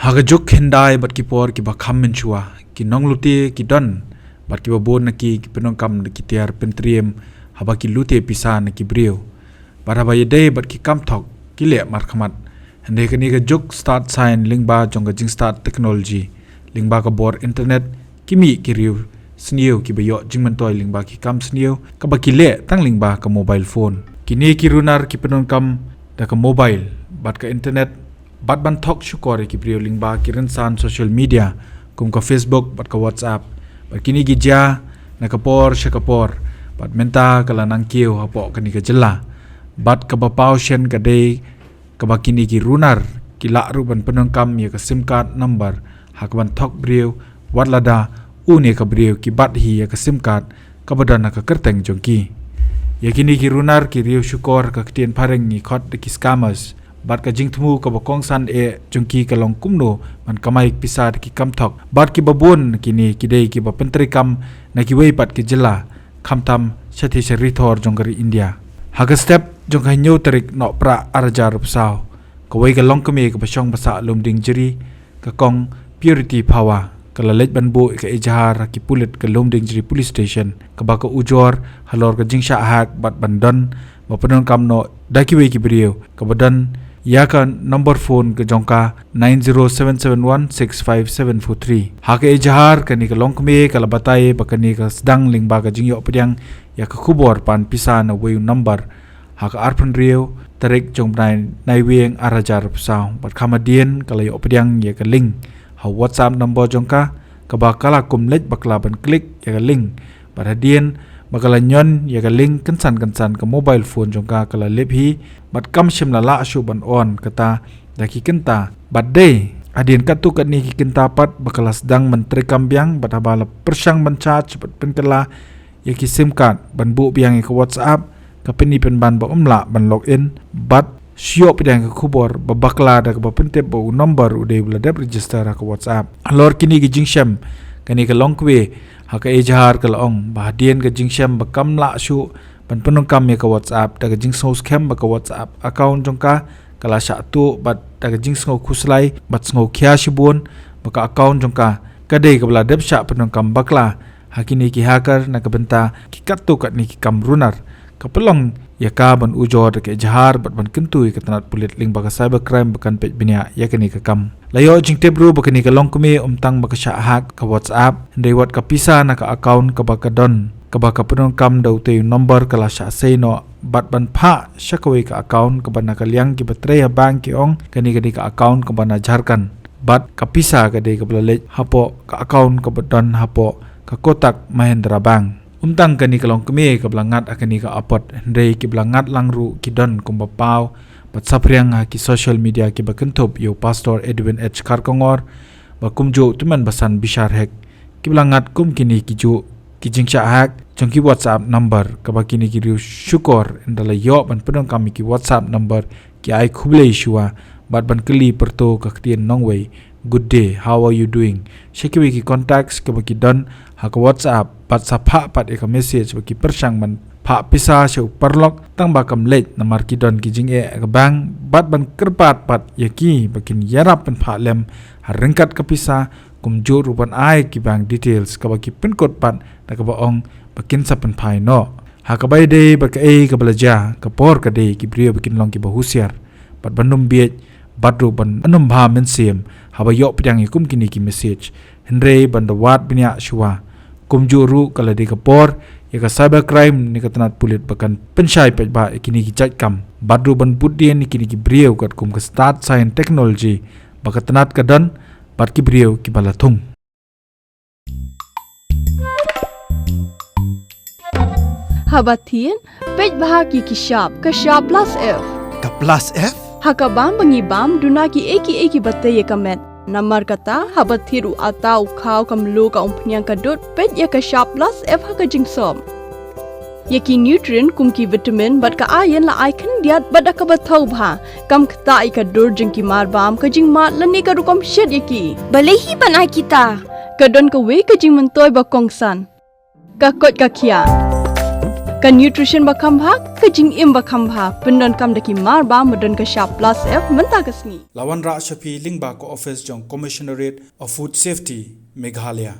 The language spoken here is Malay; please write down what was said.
haga jok hendai bat ki por ki ba kham men chua ki nong Lute ki don bat ki ba bon na ki penong kam ki tiar pentriem haba ki Lute pisa na ki brio bara ba yede bat ki kam Thok ki le mar khamat hande ka ni ga jok start sign Lyngba jong ga jing start technology Lyngba ka bor internet kimi ki riu sniu ki ba yo jingman toy Lyngba ki kam sniu ka ba ki le tang Lyngba ka mobile phone kini ki runar ki penong kam da ka mobile bat ka internet bat ban Thok shukore ki brio Lyngba ki Rynsan social media kum ka Facebook bat ka WhatsApp bat kini gi ja na kapor shakapor bat menta kala nang Kiew hapo kani ka jela bat ka ba pau shen ka dei ka ba kini ki runar ki la ru ban penong kam ya ka sim card number hak ban Thok brio wat lada une ka brio ki bat hi ya ka sim card ka badan ka kerteng jongki ya kini ki runar ki riu shukor ka ktien pareng ni khot ki scammers bat ka jingthmu ka bakong san jongki ka long kumno man kamai pisar ki kam Thok bat ki babun kini ki dei ki ba pentri kam na ki wei pat ki jela khamtam chathi serithor jongari India haga step jong ka nyu tarik no pra arjar psau ka wei ka long kame ka basong basa lumding jiri ka kong purity power kala lej banbo ka ejhar ki pulit ka lumding jiri police station ka ba ka ujor halor ka jingsha hak bat bandon ba penon kam no daki wei ki brio ka badan ya ka number phone ka jongka 9077165743 ha ka ejhar ka ni ka longkme ka labatai ba ka ni ka sedang Lyngba ka jingyo pediang ya ka khubor pan pisa na wei number ha ka arpun rio tarik jong nai weng arajar psau bat khamadien kala yo pediang ya ka link ha WhatsApp number jongka ka ba kala kum lej bakla ban klik ya ka link baradian bakala nyon ya ka link kansan ka mobile phone jongka kala lebhi bat kam shim la shu ban on kata daki kenta bat day adien katu kat ni ki kenta pat bakala sedang menteri kambiang bat abala persang ban charge bat penkala ya ki sim card ban bu biang ya ka WhatsApp ka peni pen ban ba umla ban login bat siop pedang ka khubor ba bakla da ka ba pentep ba number ude bula dep register ka WhatsApp alor kini ki jingshem kani ka longkwe ha ka ejhar ka long ba dien ka jingshem ba kamla shu ban penong kam ya ka WhatsApp da ka jingso scam ba ka WhatsApp account jongka kala sha tu bat da ka jingso khuslai bat ngo khya shibun ba ka account jongka ka dei ka bula dep sha penong kam bakla hakini ki hacker na ka benta ki kattu kat ni ki kam runar kapelong ya ka ban ujor ke jahar bat ban kentui ke tanat pulit Lyngba ka cyber crime bakan pej binia ya kini ka kam layo jingte bro bakani ka longkume umtang baka sha hak ka WhatsApp ndai wat ka pisa na ka account ka baka don ka baka penong kam daute number kala sha sei no bat ban pha shakawai ka account ka ban ka liang ki batre ya bank ki ong kani ka account ka ban jarkan bat ka pisa ka dei ka blalej hapo ka account ka badon hapo ka kotak Mahendra Bank umtang kani kalong keme ka blangat akani ka apot ndai ki blangat langru ki don kumba pau bat sapriang ki social media ki bakenthop yo pastor Edwin H Karkongor ba kumjo tuman basan bishar hek ki blangat kum kini ki ju ki jingsha hak jongki WhatsApp number ka ba kini ki riu syukor ndala yo ban pedong kami ki WhatsApp number ki ai khuble shua bat ban keli perto ka ktien nongwei good day how are you doing shekiwi ki contacts ka ba ki don ha ka WhatsApp pat sapha pat eka message baki persang man pha pisa se perlok tang bakam lej namar ki don ki jing ka bang bat ban kerpat pat yaki bakin yarap pen pha lem harengkat ka pisa kum jo rupan ai ki bang details ka baki pin code pat da ka baong bakin sa pen phai no ha ka bai de baka ka belaja ka por ka de ki brio bakin long ki bahusiar pat banum biet badru ban anum bha men sim haba yo pidang kum kini ki message hendre ban da wat binya shwa kumjuru kala di kapor ya ka cyber crime ni ka tanat pulit bakan pensyai pej ba kini ki jaj kam badru ban budien kini ki brio kat kum ka start science technology baka tanat ka dan bat ki brio ki balathung habatien pej bah ki sharp ka sharp plus f ka plus f hakabam bangi bam duna ki eki batte ye kamet Namar kata habat thiru atau khau kam lu ka umpnyang ka dot pet ya ka sharp plus f ha ka jingsom yaki nutrient kum ki vitamin bat ka iron la ai khan diat bat ka bathau bha kam khta ai ka dor jing ki mar bam ka jing ma lani ka rukom shet yaki balehi banai kita ka don ka we ka jing man toy ba kongsan ka kot ka khia Ka nutrition bakam bha ka jing im bakam bha pendon kam daki mar ba modon ka sharp plus F menta kasni. Lawan Ra Shapi Lyngba ko office jong Commissionerate of Food Safety Meghalaya.